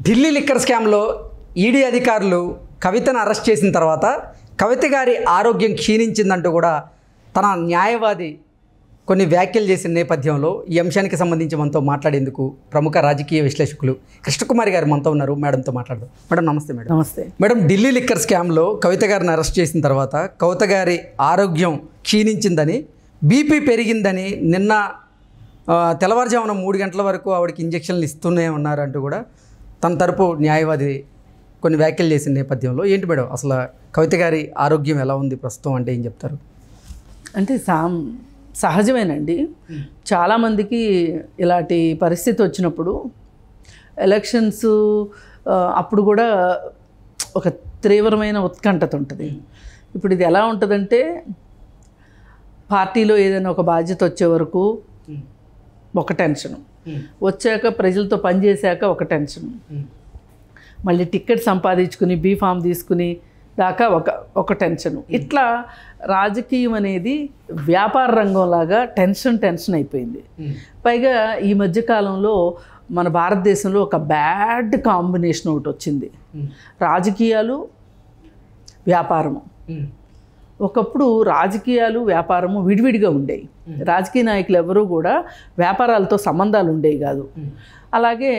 Delhi liquor స్కామ్లో ED అధికారులు కవితను అరెస్ట్ చేసిన తర్వాత కవిత గారి ఆరోగ్యం క్షీణించిందంటూ కూడా తన న్యాయవాది కొన్ని వ్యాఖ్యలు చేసిన నేపథ్యంలో ఈ అంశానికి సంబంధించి మనతో మాట్లాడేందుకు ప్రముఖ రాజకీయ విశ్లేషకులు కృష్ణకుమారి గారు మనతో ఉన్నారు. మేడంతో మాట్లాడదాం. మేడం నమస్తే. మేడం నమస్తే. మేడం, ఢిల్లీ లిక్కర్ స్కామ్లో కవిత గారిని అరెస్ట్ చేసిన తర్వాత కవిత గారి ఆరోగ్యం క్షీణించిందని, బీపీ పెరిగిందని, నిన్న తెల్లవారుజామున 3 గంటల వరకు ఆవిడకి ఇంజక్షన్లు ఇస్తూనే ఉన్నారంటూ కూడా తన తరపు న్యాయవాది కొన్ని వ్యాఖ్యలు చేసిన నేపథ్యంలో ఏంటి మేడం అసలు కవిత గారి ఆరోగ్యం ఎలా ఉంది ప్రస్తుతం అంటే ఏం చెప్తారు? అంటే సహజమేనండి. చాలామందికి ఇలాంటి పరిస్థితి వచ్చినప్పుడు ఎలక్షన్స్ అప్పుడు కూడా ఒక తీవ్రమైన ఉత్కంఠత ఉంటుంది. ఇప్పుడు ఇది ఎలా ఉంటుందంటే, పార్టీలో ఏదైనా ఒక బాధ్యత వచ్చే వరకు ఒక టెన్షను, వచ్చాక ప్రజలతో పనిచేశాక ఒక టెన్షను, మళ్ళీ టికెట్ సంపాదించుకుని బీఫామ్ తీసుకుని దాకా ఒక టెన్షను. ఇట్లా రాజకీయం అనేది వ్యాపార రంగంలాగా టెన్షన్ అయిపోయింది. పైగా ఈ మధ్యకాలంలో మన భారతదేశంలో ఒక బ్యాడ్ కాంబినేషన్ ఒకటి వచ్చింది, రాజకీయాలు వ్యాపారము. ఒకప్పుడు రాజకీయాలు వ్యాపారము విడివిడిగా ఉండేవి. రాజకీయ నాయకులు ఎవరూ కూడా వ్యాపారాలతో సంబంధాలు ఉండేవి కాదు. అలాగే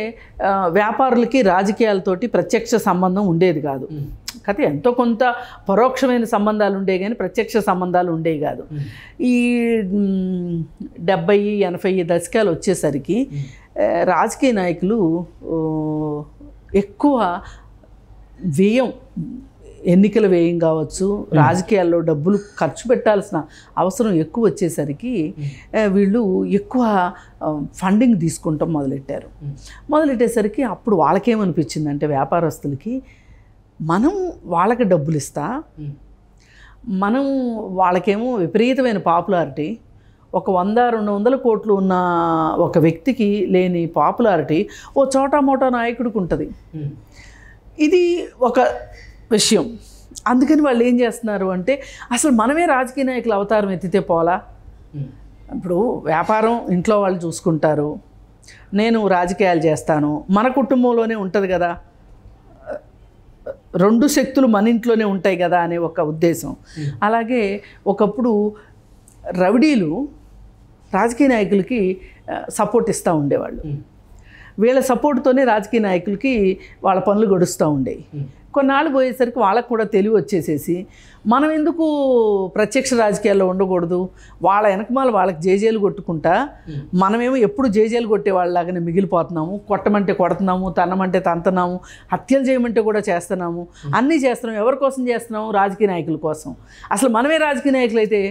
వ్యాపారులకి రాజకీయాలతోటి ప్రత్యక్ష సంబంధం ఉండేది కాదు. కాకపోతే ఎంతో కొంత పరోక్షమైన సంబంధాలు ఉండేవి కానీ ప్రత్యక్ష సంబంధాలు ఉండేవి కాదు. ఈ 70-80 దశకాలు వచ్చేసరికి రాజకీయ నాయకులు ఎక్కువ వ్యయం, ఎన్నికల వ్యయం కావచ్చు, రాజకీయాల్లో డబ్బులు ఖర్చు పెట్టాల్సిన అవసరం ఎక్కువ వచ్చేసరికి వీళ్ళు ఎక్కువ ఫండింగ్ తీసుకుంటాం మొదలెట్టేసరికి అప్పుడు వాళ్ళకేమనిపించింది అంటే, వ్యాపారస్తులకి మనం వాళ్ళకి డబ్బులు ఇస్తా, మనం వాళ్ళకేమో విపరీతమైన పాపులారిటీ, ఒక 100-200 కోట్లు ఉన్న ఒక వ్యక్తికి లేని పాపులారిటీ ఓ చోటా మోటా నాయకుడికి ఉంటుంది. ఇది ఒక విషయం. అందుకని వాళ్ళు ఏం చేస్తున్నారు అంటే, అసలు మనమే రాజకీయ నాయకులు అవతారం ఎత్తితే పోలా. ఇప్పుడు వ్యాపారం ఇంట్లో వాళ్ళు చూసుకుంటారు, నేను రాజకీయాలు చేస్తాను, మన కుటుంబంలోనే ఉంటుంది కదా, 2 శక్తులు మన ఇంట్లోనే ఉంటాయి కదా అనే ఒక ఉద్దేశం. అలాగే ఒకప్పుడు రౌడీలు రాజకీయ నాయకులకి సపోర్ట్ ఇస్తూ ఉండేవాళ్ళు. వీళ్ళ సపోర్ట్తోనే రాజకీయ నాయకులకి వాళ్ళ పనులు గడుస్తూ ఉండేవి. కొన్నాళ్ళు పోయేసరికి వాళ్ళకు కూడా తెలివి వచ్చేసేసి, మనం ఎందుకు ప్రత్యక్ష రాజకీయాల్లో ఉండకూడదు, వాళ్ళ వెనకమాల వాళ్ళకి జేజేలు కొట్టుకుంటా, మనమేమో ఎప్పుడు జేజేలు కొట్టే వాళ్ళలాగానే మిగిలిపోతున్నాము, కొట్టమంటే కొడుతున్నాము, తన్నమంటే తంతున్నాము, హత్యలు చేయమంటే కూడా చేస్తున్నాము, అన్నీ చేస్తున్నాము. ఎవరి కోసం చేస్తున్నాము? రాజకీయ నాయకుల కోసం. అసలు మనమే రాజకీయ నాయకులు అయితే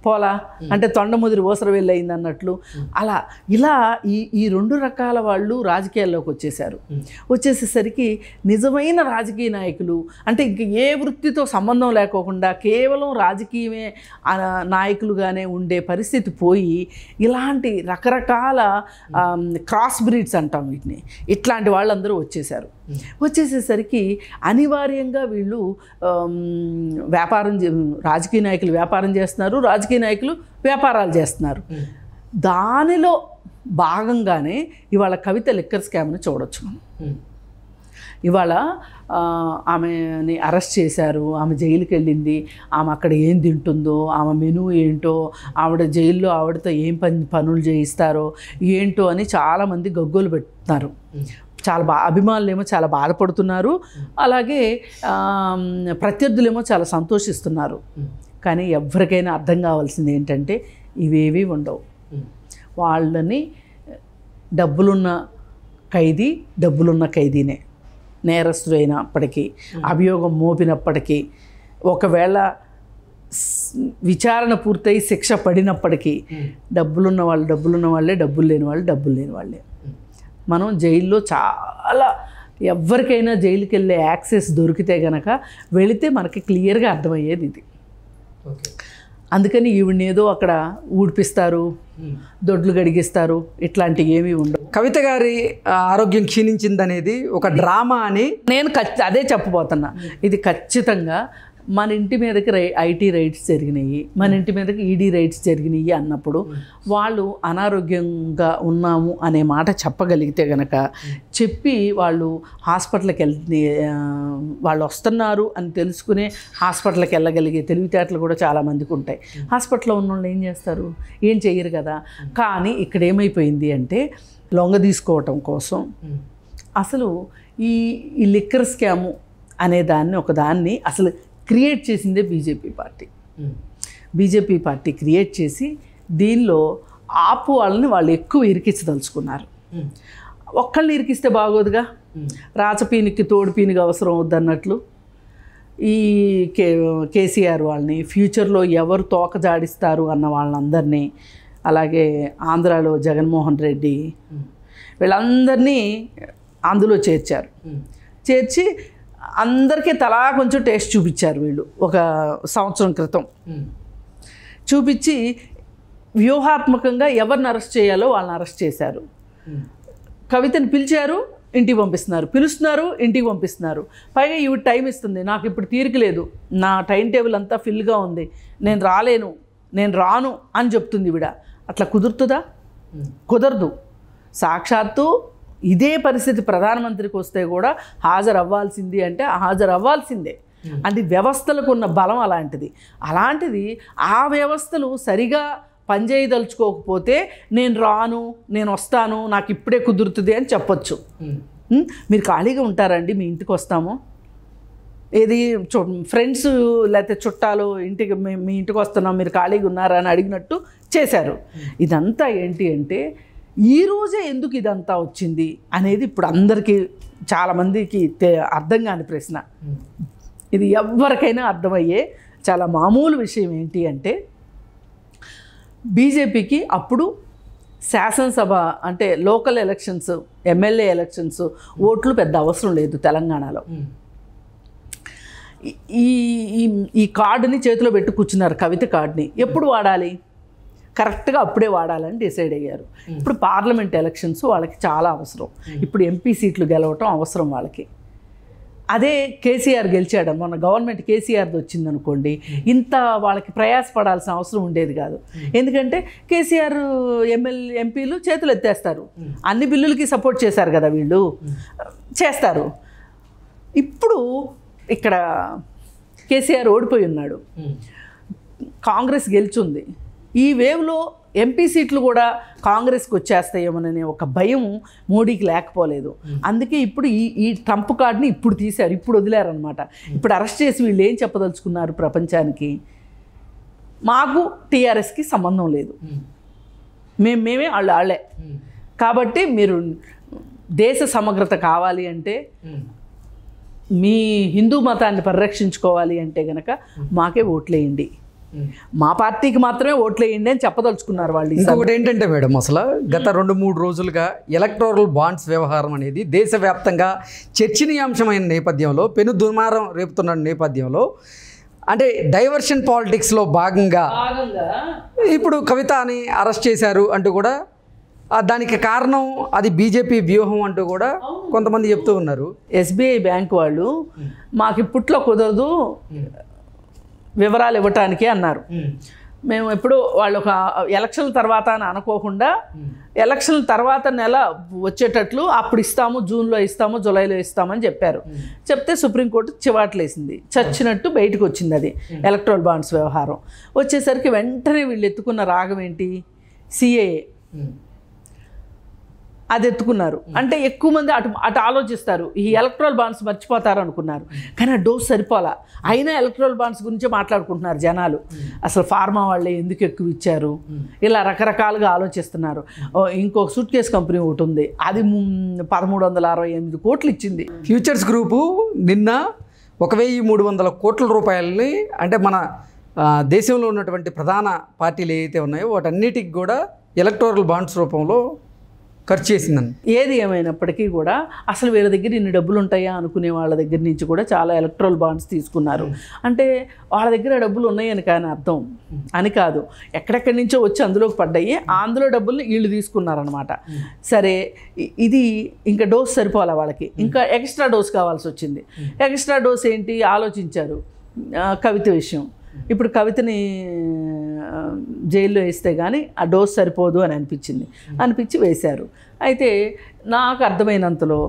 పోలా అంటే తొండముదిరి ఓసర వెళ్ళి అయింది అన్నట్లు. అలా ఇలా ఈ 2 రకాల వాళ్ళు రాజకీయాల్లోకి వచ్చేసేసరికి నిజమైన రాజకీయ నాయకులు అంటే ఇంక ఏ వృత్తితో సంబంధం లేకోకుండా కేవలం రాజకీయమే నాయకులుగానే ఉండే పరిస్థితి పోయి, ఇలాంటి రకరకాల క్రాస్ బ్రీడ్స్ అంటాం వీటిని, ఇట్లాంటి వాళ్ళందరూ వచ్చేసేసరికి అనివార్యంగా వీళ్ళు రాజకీయ నాయకులు వ్యాపారం చేస్తున్నారు, రాజకీయ నాయకులు వ్యాపారాలు చేస్తున్నారు. దానిలో భాగంగానే ఇవాళ కవిత లిక్కర్ స్కామ్ని చూడొచ్చు మనం. ఇవాళ ఆమెని అరెస్ట్ చేశారు, ఆమె జైలుకి వెళ్ళింది, ఆమె అక్కడ ఏం తింటుందో, ఆమె మెనూ ఏంటో, ఆవిడ జైల్లో ఆవిడతో ఏం పనులు చేయిస్తారో ఏంటో అని చాలామంది గగ్గోలు పెడుతున్నారు. అభిమానులేమో చాలా బాధపడుతున్నారు, అలాగే ప్రత్యర్థులేమో చాలా సంతోషిస్తున్నారు. కానీ ఎవరికైనా అర్థం కావాల్సింది ఏంటంటే, ఇవేవి ఉండవు. వాళ్ళని డబ్బులున్న ఖైదీనే, నేరస్తుడు అయినప్పటికీ, అభియోగం మోపినప్పటికీ, ఒకవేళ విచారణ పూర్తయి శిక్ష పడినప్పటికీ డబ్బులున్న వాళ్ళే, డబ్బులు లేని వాళ్ళే. మనం జైల్లో చాలా ఎవరికైనా జైలుకి వెళ్ళే యాక్సెస్ దొరికితే గనక వెళితే మనకి క్లియర్గా అర్థమయ్యేది ఇది. అందుకని ఈవిడ్ని ఏదో అక్కడ ఊడిపిస్తారు, దొడ్లు గడిగిస్తారు, ఇట్లాంటివి ఏమీ ఉండవు. కవిత గారి ఆరోగ్యం క్షీణించిందనేది ఒక డ్రామా అని నేను అదే చెప్పబోతున్నా. ఇది ఖచ్చితంగా మన ఇంటి మీదకి ఐటీ రైడ్స్ జరిగినాయి, మన ఇంటి మీదకి ఈడీ రైడ్స్ జరిగినాయి అన్నప్పుడు వాళ్ళు అనారోగ్యంగా ఉన్నాము అనే మాట చెప్పగలిగితే గనక చెప్పి వాళ్ళు హాస్పిటల్కి వాళ్ళు వస్తున్నారు అని తెలుసుకునే హాస్పిటల్కి వెళ్ళగలిగే తెలివితేటలు కూడా చాలామందికి ఉంటాయి. హాస్పిటల్లో ఉన్న వాళ్ళు ఏం చేస్తారు? ఏం చెయ్యరు కదా. కానీ ఇక్కడ ఏమైపోయింది అంటే లొంగ తీసుకోవటం కోసం అసలు ఈ లిక్కర్ స్కాము అనే దాన్ని అసలు క్రియేట్ చేసిందే BJP party. BJP party create చేసి దీనిలో ఆపు వాళ్ళని వాళ్ళు ఎక్కువ ఇరికించదలుచుకున్నారు. ఒక్కళ్ళని ఇరికిస్తే బాగోదుగా, రాచపీనికి తోడుపీనికి అవసరం వద్దన్నట్లు ఈ కేసీఆర్ వాళ్ళని, ఫ్యూచర్లో ఎవరు తోక జాడిస్తారు అన్న వాళ్ళందరినీ, అలాగే ఆంధ్రాలో జగన్మోహన్ రెడ్డి వీళ్ళందరినీ అందులో చేర్చారు. చేర్చి అందరికీ తలా కొంచెం టేస్ట్ చూపించారు వీళ్ళు. ఒక సంవత్సరం క్రితం చూపించి వ్యూహాత్మకంగా ఎవరిని అరెస్ట్ చేయాలో వాళ్ళని అరెస్ట్ చేశారు. కవితని పిలిచారు, ఇంటికి పంపిస్తున్నారు, పిలుస్తున్నారు, ఇంటికి పంపిస్తున్నారు. పైగా ఈవిడ టైం ఇస్తుంది, నాకు ఇప్పుడు తీరిక లేదు, నా టైం టేబుల్ అంతా ఫిల్గా ఉంది, నేను రాలేను, నేను రాను అని చెప్తుంది ఈవిడ. అట్లా కుదురుతుందా? కుదరదు. సాక్షాత్తు ఇదే పరిస్థితి ప్రధానమంత్రికి వస్తే కూడా హాజరవ్వాల్సింది అంటే హాజరవ్వాల్సిందే. అంటే వ్యవస్థలకు ఉన్న బలం అలాంటిది ఆ వ్యవస్థలు సరిగా పనిచేయదలుచుకోకపోతే నేను రాను, నేను వస్తాను, నాకు ఇప్పుడే కుదురుతుంది అని చెప్పొచ్చు. మీరు ఖాళీగా ఉంటారండి, మీ ఇంటికి వస్తాము, ఏది ఫ్రెండ్స్ లేకపోతే చుట్టాలు ఇంటికి మీ ఇంటికి వస్తున్నాం, మీరు ఖాళీగా ఉన్నారా అని అడిగినట్టు చేశారు. ఇదంతా ఏంటి అంటే ఈరోజే ఎందుకు ఇదంతా వచ్చింది అనేది ఇప్పుడు అందరికీ చాలామందికి అర్థం కాని ప్రశ్న. ఇది ఎవరికైనా అర్థమయ్యే చాలా మామూలు విషయం. ఏంటి అంటే బీజేపీకి అప్పుడు శాసనసభ అంటే లోకల్ ఎలక్షన్స్, ఎమ్మెల్యే ఎలక్షన్స్ ఓట్లు పెద్ద అవసరం లేదు తెలంగాణలో. ఈ కార్డుని చేతిలో పెట్టి కూర్చున్నారు, కవిత కార్డుని. ఎప్పుడు వాడాలి? కరెక్ట్గా అప్పుడే వాడాలని డిసైడ్ అయ్యారు. ఇప్పుడు పార్లమెంట్ ఎలక్షన్స్ వాళ్ళకి చాలా అవసరం. ఇప్పుడు ఎంపీ సీట్లు గెలవటం అవసరం వాళ్ళకి. అదే కేసీఆర్ గెలిచాడు, మొన్న గవర్నమెంట్ కేసీఆర్ది వచ్చిందనుకోండి, ఇంత వాళ్ళకి ప్రయాసపడాల్సిన అవసరం ఉండేది కాదు. ఎందుకంటే కేసీఆర్ ఎంపీలు చేతులు ఎత్తేస్తారు, అన్ని బిల్లులకి సపోర్ట్ చేశారు కదా వీళ్ళు, చేస్తారు. ఇప్పుడు ఇక్కడ కేసీఆర్ ఓడిపోయి ఉన్నాడు, కాంగ్రెస్ గెలిచింది. ఈ వేవ్లో ఎంపీ సీట్లు కూడా కాంగ్రెస్కి వచ్చేస్తాయేమోననే ఒక భయం మోడీకి లేకపోలేదు. అందుకే ఇప్పుడు ఈ ట్రంప్ కార్డుని ఇప్పుడు తీశారు, ఇప్పుడు వదిలేరనమాట. ఇప్పుడు అరెస్ట్ చేసి వీళ్ళు ఏం చెప్పదలుచుకున్నారు ప్రపంచానికి? మాకు టీఆర్ఎస్కి సంబంధం లేదు, మేమే వాళ్ళే. కాబట్టి మీరు దేశ సమగ్రత కావాలి అంటే, మీ హిందూ మతాన్ని పరిరక్షించుకోవాలి అంటే గనక మాకే ఓట్లేయండి, మా పార్టీకి మాత్రమే ఓట్లేయండి అని చెప్పదలుచుకున్నారు వాళ్ళు. ఇంకొకటి ఏంటంటే మేడం, అసలు గత 2-3 రోజులుగా ఎలక్టోరల్ బాండ్స్ వ్యవహారం అనేది దేశవ్యాప్తంగా చర్చనీయాంశమైన నేపథ్యంలో, పెను దుమారం రేపుతున్న నేపథ్యంలో, అంటే డైవర్షన్ పాలిటిక్స్లో భాగంగా ఇప్పుడు కవితని అరెస్ట్ చేశారు అంటూ కూడా, దానికి కారణం అది బీజేపీ వ్యూహం అంటూ కూడా కొంతమంది చెప్తూ ఉన్నారు. ఎస్బీఐ బ్యాంక్ వాళ్ళు మాకు ఇప్పట్లో కుదరదు వివరాలు ఇవ్వటానికి అన్నారు. మేము ఎప్పుడు వాళ్ళు ఒక ఎలక్షన్ల తర్వాత అని అనుకోకుండా, ఎలక్షన్ల తర్వాత నెల వచ్చేటట్లు అప్పుడు ఇస్తాము, జూన్లో ఇస్తాము, జూలైలో ఇస్తామని చెప్పారు. చెప్తే సుప్రీంకోర్టు చివాట్లేసింది, చచ్చినట్టు బయటకు వచ్చింది అది ఎలక్ట్రల్ బాండ్స్ వ్యవహారం. వచ్చేసరికి వెంటనే వీళ్ళు ఎత్తుకున్న రాగం ఏంటి? సిఏఏ. అది ఎత్తుకున్నారు. అంటే ఎక్కువ మంది అటు ఆలోచిస్తారు, ఈ ఎలక్ట్రల్ బాండ్స్ మర్చిపోతారు అనుకున్నారు. కానీ ఆ డోస్ సరిపోలా, అయినా ఎలక్ట్రల్ బాండ్స్ గురించే మాట్లాడుకుంటున్నారు జనాలు. అసలు ఫార్మా వాళ్ళే ఎందుకు ఎక్కువ ఇచ్చారు, ఇలా రకరకాలుగా ఆలోచిస్తున్నారు. ఇంకొక సూట్ కేస్ కంపెనీ ఒకటి ఉంది, అది 1368 కోట్లు ఇచ్చింది. ఫ్యూచర్స్ గ్రూపు నిన్న 1300 కోట్ల రూపాయలని, అంటే మన దేశంలో ఉన్నటువంటి ప్రధాన పార్టీలు ఏవైతే ఉన్నాయో వాటన్నిటికి కూడా ఎలక్టోరల్ బాండ్స్ రూపంలో ఖర్చు చేసిందని. ఏది ఏమైనప్పటికీ కూడా అసలు వీళ్ళ దగ్గర ఇన్ని డబ్బులు ఉంటాయా అనుకునే వాళ్ళ దగ్గర నుంచి కూడా చాలా ఎలక్ట్రల్ బాండ్స్ తీసుకున్నారు. అంటే వాళ్ళ దగ్గర డబ్బులు ఉన్నాయని కానీ అర్థం అని కాదు, ఎక్కడెక్కడి నుంచో వచ్చి అందులోకి పడ్డాయి, అందులో డబ్బుల్ని వీళ్ళు తీసుకున్నారనమాట. సరే, ఇది ఇంకా డోస్ సరిపోలే వాళ్ళకి, ఇంకా ఎక్స్ట్రా డోస్ కావాల్సి వచ్చింది. ఎక్స్ట్రా డోస్ ఏంటి ఆలోచించారు, కవిత విషయం. ఇప్పుడు కవితని జైల్లో వేస్తే కానీ ఆ డోస్ సరిపోదు అని అనిపించి వేశారు. అయితే నాకు అర్థమైనంతలో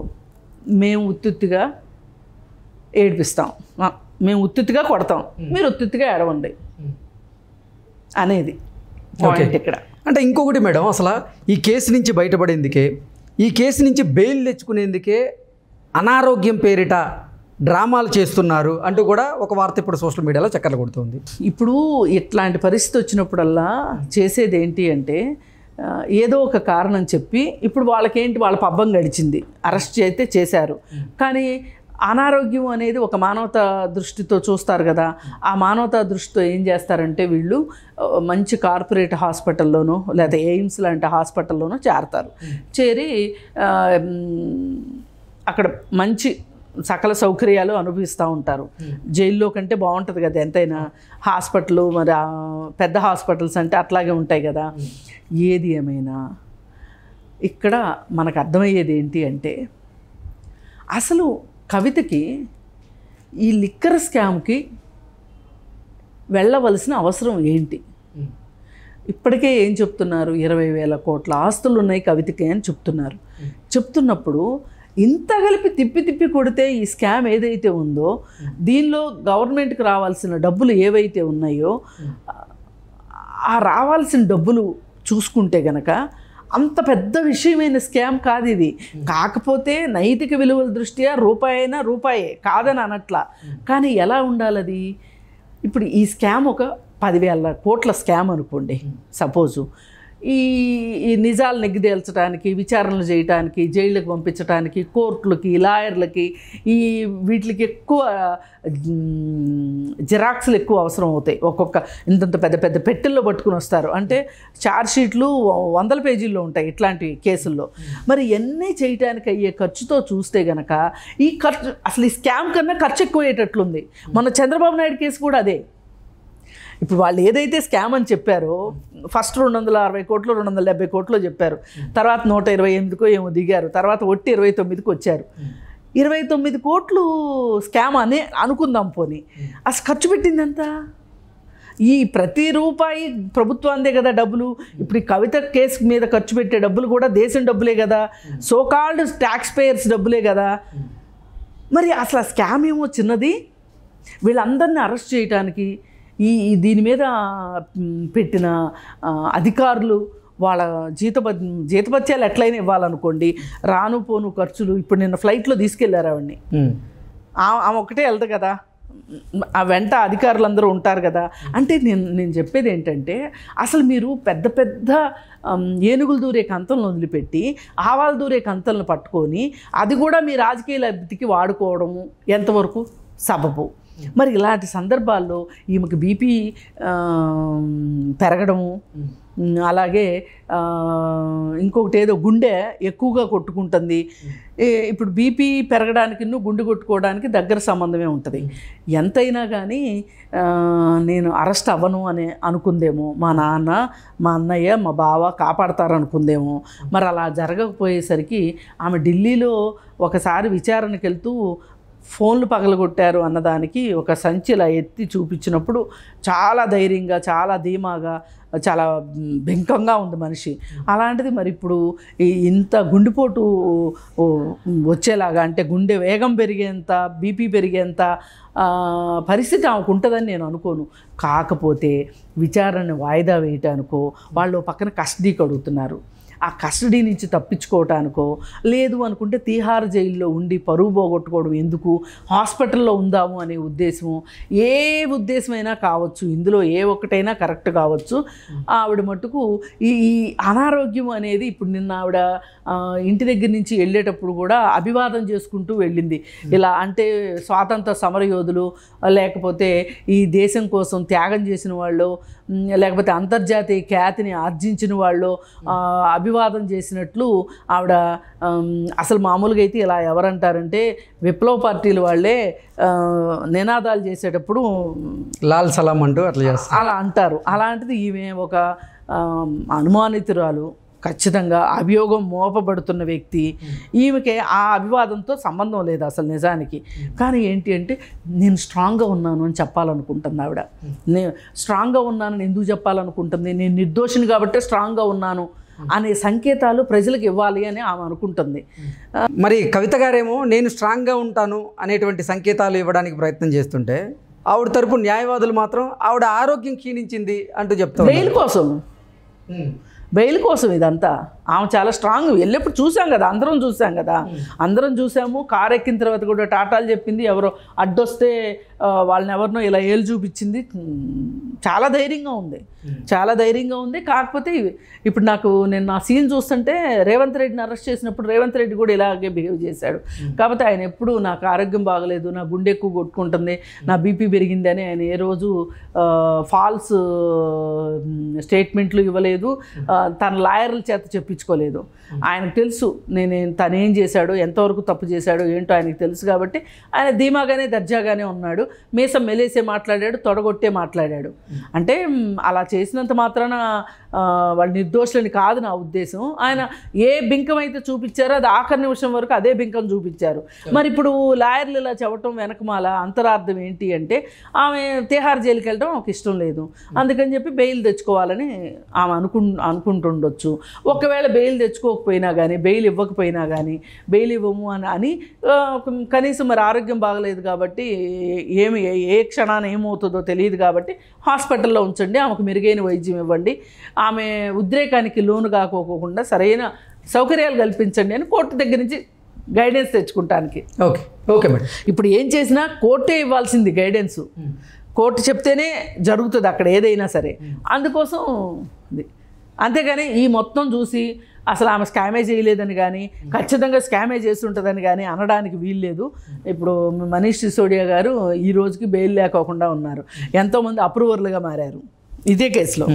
మేము ఉత్తుత్తిగా ఏడిపిస్తాం, మేము ఉత్తుత్తిగా కొడతాం, మీరు ఉత్తుత్తిగా ఏడవండి అనేది పాయింట్ ఇక్కడ. అంటే ఇంకొకటి మేడం, అసలు ఈ కేసు నుంచి బయటపడేందుకే, ఈ కేసు నుంచి బెయిల్ తెచ్చుకునేందుకే అనారోగ్యం పేరిట డ్రామాలు చేస్తున్నారు అంటూ కూడా ఒక వార్త ఇప్పుడు సోషల్ మీడియాలో చక్కర్లు కొడుతుంది. ఇప్పుడు ఇట్లాంటి పరిస్థితి వచ్చినప్పుడల్లా చేసేది ఏంటి అంటే ఏదో ఒక కారణం చెప్పి, ఇప్పుడు వాళ్ళకేంటి, వాళ్ళ పబ్బం గడిచింది, అరెస్ట్ అయితే చేశారు, కానీ అనారోగ్యం అనేది ఒక మానవతా దృష్టితో చూస్తారు కదా. ఆ మానవతా దృష్టితో ఏం చేస్తారంటే వీళ్ళు మంచి కార్పొరేట్ హాస్పిటల్లోనో లేదా ఎయిమ్స్ లాంటి హాస్పిటల్లోనో చేరతారు. చేరి అక్కడ మంచి సకల సౌకర్యాలు అనుభవిస్తూ ఉంటారు. జైల్లో కంటే బాగుంటుంది కదా ఎంతైనా. హాస్పిటల్ మరి పెద్ద హాస్పిటల్స్ అంటే అట్లాగే ఉంటాయి కదా. ఏది ఏమైనా ఇక్కడ మనకు అర్థమయ్యేది ఏంటి అంటే, అసలు కవితకి ఈ లిక్కర్ స్కామ్కి వెళ్ళవలసిన అవసరం ఏంటి? ఇప్పటికే ఏం చెప్తున్నారు, 20,000 కోట్ల ఆస్తులు ఉన్నాయి కవితకి అని చెప్తున్నప్పుడు ఇంత కలిపి తిప్పి కొడితే ఈ స్కామ్ ఏదైతే ఉందో దీనిలో గవర్నమెంట్కి రావాల్సిన డబ్బులు ఏవైతే ఉన్నాయో ఆ రావాల్సిన డబ్బులు చూసుకుంటే గనక అంత పెద్ద విషయమైన స్కామ్ కాదు ఇది. కాకపోతే నైతిక విలువల దృష్ట్యా రూపాయే కాదని అనట్లా. కానీ ఎలా ఉండాలది? ఇప్పుడు ఈ స్కామ్ ఒక 10,000 కోట్ల స్కామ్ అనుకోండి సపోజు. ఈ నిజాలు నెగ్గిదేల్చడానికి, విచారణలు చేయడానికి, జైళ్ళకి పంపించడానికి, కోర్టులకి, లాయర్లకి వీటికి ఎక్కువ జిరాక్స్లు ఎక్కువ అవసరం అవుతాయి. ఒక్కొక్క ఇంతంత పెద్ద పెద్ద పెట్టెల్లో పట్టుకుని వస్తారు. అంటే ఛార్జ్షీట్లు 100 పేజీల్లో ఉంటాయి ఇట్లాంటి కేసుల్లో. మరి ఎన్ని చేయడానికి అయ్యే ఖర్చుతో చూస్తే గనక ఈ ఖర్చు అసలు ఈ స్కామ్ కన్నా ఖర్చు ఎక్కువయ్యేటట్లుంది. మన చంద్రబాబు నాయుడు కేసు కూడా అదే. ఇప్పుడు వాళ్ళు ఏదైతే స్కామ్ అని చెప్పారో ఫస్ట్ 260 కోట్లు 270 కోట్లు చెప్పారు, తర్వాత 128కో ఏమో దిగారు, తర్వాత ఒట్టి 29కి వచ్చారు. 29 కోట్లు స్కామ్ అని అనుకుందాం. పోనీ అసలు ఖర్చు పెట్టింది ఎంత? ఈ ప్రతి రూపాయి ప్రభుత్వాందే కదా డబ్బులు. ఇప్పుడు ఈ కవిత కేసు మీద ఖర్చు పెట్టే డబ్బులు కూడా దేశం డబ్బులే కదా, సోకాల్డ్ ట్యాక్స్ పేయర్స్ డబ్బులే కదా. మరి అసలు ఆ స్కామ్ ఏమో చిన్నది. వీళ్ళందరినీ అరెస్ట్ చేయడానికి దీని మీద పెట్టిన అధికారులు వాళ్ళ జీతభత్యాలు ఎట్లయినా ఇవ్వాలనుకోండి, రాను పోను ఖర్చులు. ఇప్పుడు నిన్న ఫ్లైట్లో తీసుకెళ్లారు ఆవిడ్ని, ఆమె ఒకటే వెళ్దు కదా, ఆ వెంట అధికారులందరూ ఉంటారు కదా. అంటే నేను చెప్పేది ఏంటంటే, అసలు మీరు పెద్ద పెద్ద ఏనుగులు దూరే కంతలను వదిలిపెట్టి ఆవాలు దూరే కంతలను పట్టుకొని అది కూడా మీ రాజకీయ లబ్ధికి వాడుకోవడము ఎంతవరకు సబబు? మరి ఇలాంటి సందర్భాల్లో ఈమెకి బీపీ పెరగడము, అలాగే ఇంకొకటి ఏదో గుండె ఎక్కువగా కొట్టుకుంటుంది. ఇప్పుడు బీపీ పెరగడానికి గుండె కొట్టుకోవడానికి దగ్గర సంబంధమే ఉంటుంది. ఎంతైనా కానీ నేను అరెస్ట్ అవ్వను అని అనుకుందేమో మా నాన్న, మా అన్నయ్య, మా బావ కాపాడతారనుకుందేమో. మరి అలా జరగకపోయేసరికి ఆమె ఢిల్లీలో ఒకసారి విచారణకి వెళ్తూ ఫోన్లు పగలగొట్టారు అన్నదానికి ఒక సంచిలా ఎత్తి చూపించినప్పుడు చాలా ధైర్యంగా, చాలా ధీమాగా, చాలా బెంకంగా ఉంది మనిషి. అలాంటిది మరి ఇప్పుడు ఇంత గుండెపోటు వచ్చేలాగా, అంటే గుండె వేగం పెరిగేంత, బీపీ పెరిగేంత పరిస్థితి ఆమెకు ఉంటుందని నేను అనుకోను. కాకపోతే విచారణని వాయిదా వేయటానికో, వాళ్ళు పక్కన కస్టడీకి అడుగుతున్నారు. ఆ కస్టడీ నుంచి తప్పించుకోవటానికో, లేదు అనుకుంటే తీహార్ జైల్లో ఉండి పరువు పోగొట్టుకోవడం ఎందుకు, హాస్పిటల్లో ఉందాము అనే ఉద్దేశము, ఏ ఉద్దేశమైనా కావచ్చు, ఇందులో ఏ ఒక్కటైనా కరెక్ట్ కావచ్చు. ఆవిడ మట్టుకు ఈ అనారోగ్యం అనేది, ఇప్పుడు నిన్న ఆవిడ ఇంటి దగ్గర నుంచి వెళ్ళేటప్పుడు కూడా అభివాదం చేసుకుంటూ వెళ్ళింది. ఇలా అంటే స్వాతంత్ర సమరయోధులు, లేకపోతే ఈ దేశం కోసం త్యాగం చేసిన వాళ్ళు, లేకపోతే అంతర్జాతీయ ఖ్యాతిని ఆర్జించిన వాళ్ళు అభివాదం చేసినట్లు ఆవిడ. అసలు మామూలుగా అయితే ఇలా ఎవరంటారంటే విప్లవ పార్టీల వాళ్ళే నినాదాలు చేసేటప్పుడు లాల్ సలాం అంటూ అట్లా చేస్తారు, అలా అంటారు. అలాంటిది ఈమె ఒక అనుమానితురాలు, ఖచ్చితంగా అభియోగం మోపబడుతున్న వ్యక్తి. ఈమెకి ఆ అభివాదంతో సంబంధం లేదు అసలు నిజానికి. కానీ ఏంటి అంటే నేను స్ట్రాంగ్గా ఉన్నాను అని చెప్పాలనుకుంటుంది ఆవిడ. నేను స్ట్రాంగ్గా ఉన్నానని ఎందుకు చెప్పాలనుకుంటుంది? నేను నిర్దోషిని కాబట్టే స్ట్రాంగ్గా ఉన్నాను అనే సంకేతాలు ప్రజలకు ఇవ్వాలి అని ఆమె అనుకుంటుంది. మరి కవిత గారేమో నేను స్ట్రాంగ్గా ఉంటాను అనేటువంటి సంకేతాలు ఇవ్వడానికి ప్రయత్నం చేస్తుంటే, ఆవిడ తరపు న్యాయవాదులు మాత్రం ఆవిడ ఆరోగ్యం క్షీణించింది అంటూ చెప్తారు. బెయిల్ కోసం ఇదంతా. ఆమె చాలా స్ట్రాంగ్. వెళ్ళేప్పుడు చూసాం కదా, అందరం చూసాము. కారు ఎక్కిన తర్వాత కూడా టాటాలు చెప్పింది. ఎవరో అడ్డొస్తే వాళ్ళని ఎవరినో ఇలా ఏలు చూపించింది. చాలా ధైర్యంగా ఉంది. కాకపోతే ఇప్పుడు నేను నా సీన్ చూస్తుంటే రేవంత్ రెడ్డిని అరెస్ట్ చేసినప్పుడు రేవంత్ రెడ్డి కూడా ఇలాగే బిహేవ్ చేశాడు. కాకపోతే ఆయన ఎప్పుడు నాకు ఆరోగ్యం బాగలేదు, నా గుండె ఎక్కువ కొట్టుకుంటుంది, నా బీపీ పెరిగింది అని ఆయన ఏ రోజు ఫాల్స్ స్టేట్మెంట్లు ఇవ్వలేదు. తన లాయర్ల చేత చెప్పించుకోలేదు. ఆయనకు తెలుసు తనేం చేశాడో, ఎంతవరకు తప్పు చేశాడో ఏంటో ఆయనకు తెలుసు. కాబట్టి ఆయన ధీమాగానే దర్జాగానే ఉన్నాడు. మీసం మెలేసే మాట్లాడాడు, తొడగొట్టే మాట్లాడాడు. అంటే అలా చేసినంత మాత్రాన వాళ్ళు నిర్దోషులని కాదు నా ఉద్దేశం. ఆయన ఏ బింకం అయితే చూపించారో అది ఆఖరి నిమిషం వరకు అదే బింకం చూపించారు. మరి ఇప్పుడు లాయర్లు ఇలా చెప్పటం వెనకమాల అంతరార్థం ఏంటి అంటే ఆమె తిహార్ జైలుకి వెళ్ళడం ఒక ఇష్టం లేదు, అందుకని చెప్పి బెయిల్ తెచ్చుకోవాలని ఆమె అనుకుంటుండొచ్చు. ఒకవేళ బెయిల్ తెచ్చుకోకపోయినా కానీ, బెయిల్ ఇవ్వకపోయినా కానీ, బెయిల్ ఇవ్వము అని కనీసం మరి ఆరోగ్యం బాగలేదు కాబట్టి ఏ క్షణాన ఏమవుతుందో తెలియదు కాబట్టి హాస్పిటల్లో ఉంచండి, ఆమెకు మెరుగైన వైద్యం ఇవ్వండి, ఆమె ఉద్రేకానికి లోను కాకోకుండా సరైన సౌకర్యాలు కల్పించండి అని కోర్టు దగ్గర నుంచి గైడెన్స్ తెచ్చుకుంటానికి. Okay madam. ఇప్పుడు ఏం చేసినా కోర్టే ఇవ్వాల్సింది గైడెన్స్. కోర్టు చెప్తేనే జరుగుతుంది అక్కడ ఏదైనా సరే. అందుకోసం అంతేగాని ఈ మొత్తం చూసి అసలు ఆమె స్కామే చేయలేదని కానీ, ఖచ్చితంగా స్కామే చేస్తుంటుందని కానీ అనడానికి వీల్లేదు. ఇప్పుడు మనీష్ సిసోడియా గారు ఈ రోజుకి బెయిల్ లేకోకుండా ఉన్నారు. ఎంతోమంది అప్రూవర్లుగా మారారు ఇదే కేసులో.